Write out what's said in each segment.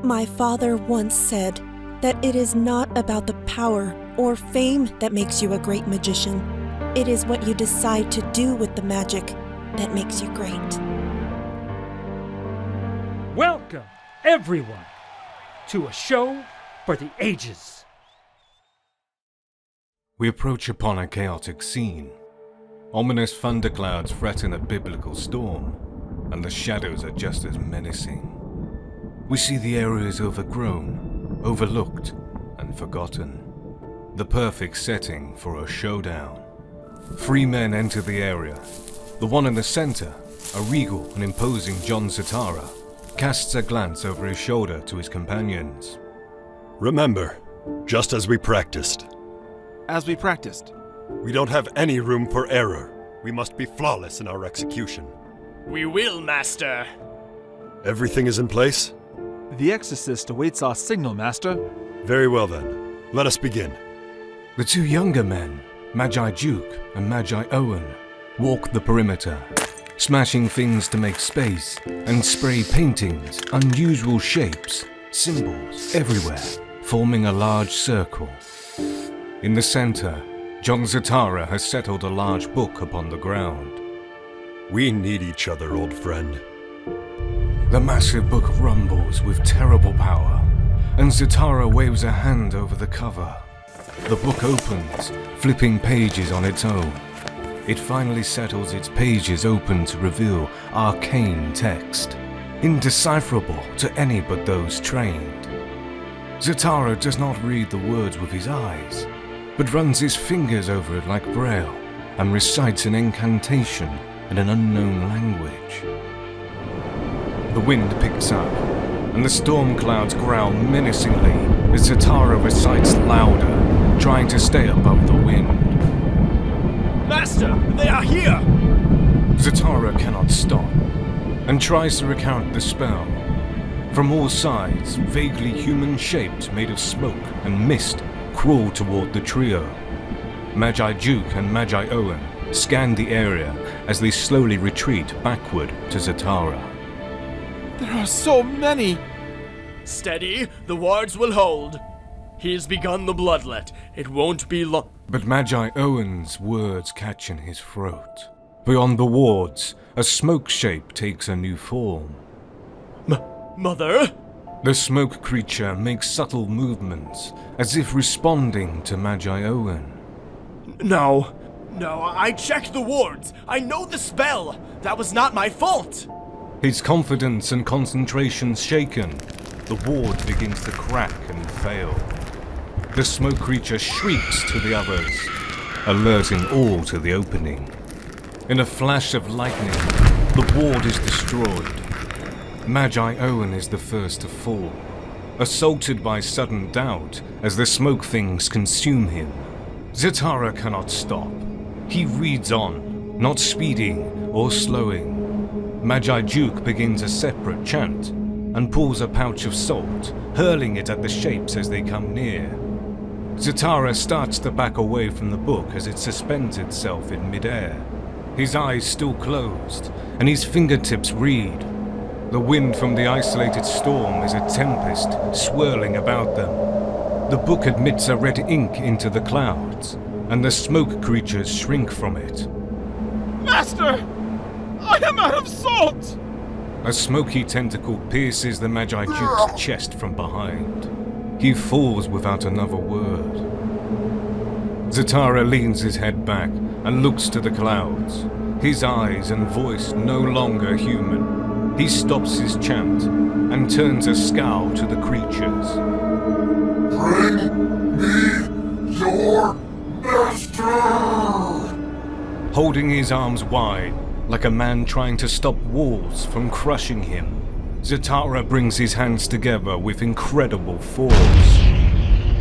My father once said that it is not about the power or fame that makes you a great magician. It is what you decide to do with the magic that makes you great. Welcome, everyone, to a show for the ages. We approach upon a chaotic scene. Ominous thunderclouds threaten a biblical storm, and the shadows are just as menacing. We see the area is overgrown, overlooked, and forgotten. The perfect setting for a showdown. 3 men enter the area. The one in the center, a regal and imposing John Zatara, casts a glance over his shoulder to his companions. Remember, just as we practiced. As we practiced. We don't have any room for error. We must be flawless in our execution. We will, Master. Everything is in place? The exorcist awaits our signal, Master. Very well then. Let us begin. The 2 younger men, Magi Duke and Magi Owen, walk the perimeter, smashing things to make space and spray paintings, unusual shapes, symbols everywhere, forming a large circle. In the center, John Zatara has settled a large book upon the ground. We need each other, old friend. The massive book rumbles with terrible power, and Zatara waves a hand over the cover. The book opens, flipping pages on its own. It finally settles its pages open to reveal arcane text, indecipherable to any but those trained. Zatara does not read the words with his eyes, but runs his fingers over it like braille and recites an incantation in an unknown language. The wind picks up, and the storm clouds growl menacingly as Zatara recites louder, trying to stay above the wind. Master, they are here! Zatara cannot stop, and tries to recount the spell. From all sides, vaguely human shapes made of smoke and mist crawl toward the trio. Magi Duke and Magi Owen scan the area as they slowly retreat backward to Zatara. There are so many! Steady, the wards will hold. He's begun the bloodlet. It won't be long. But Magi Owen's words catch in his throat. Beyond the wards, a smoke shape takes a new form. Mother? The smoke creature makes subtle movements, as if responding to Magi Owen. No, I checked the wards. I know the spell. That was not my fault. His confidence and concentration shaken, the ward begins to crack and fail. The smoke creature shrieks to the others, alerting all to the opening. In a flash of lightning, the ward is destroyed. Magi Owen is the first to fall, assaulted by sudden doubt as the smoke things consume him. Zatara cannot stop. He reads on, not speeding or slowing. Magi Duke begins a separate chant and pulls a pouch of salt, hurling it at the shapes as they come near. Zatara starts to back away from the book as it suspends itself in midair. His eyes still closed, and his fingertips read. The wind from the isolated storm is a tempest swirling about them. The book admits a red ink into the clouds, and the smoke creatures shrink from it. Master! I am out of salt! A smoky tentacle pierces the Magi Duke's chest from behind. He falls without another word. Zatara leans his head back and looks to the clouds, his eyes and voice no longer human. He stops his chant and turns a scowl to the creatures. Bring me your master! Holding his arms wide, like a man trying to stop walls from crushing him, Zatara brings his hands together with incredible force.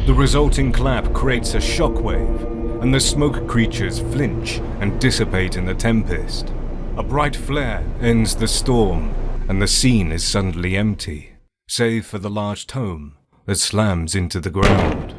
The resulting clap creates a shockwave, and the smoke creatures flinch and dissipate in the tempest. A bright flare ends the storm, and the scene is suddenly empty, save for the large tome that slams into the ground.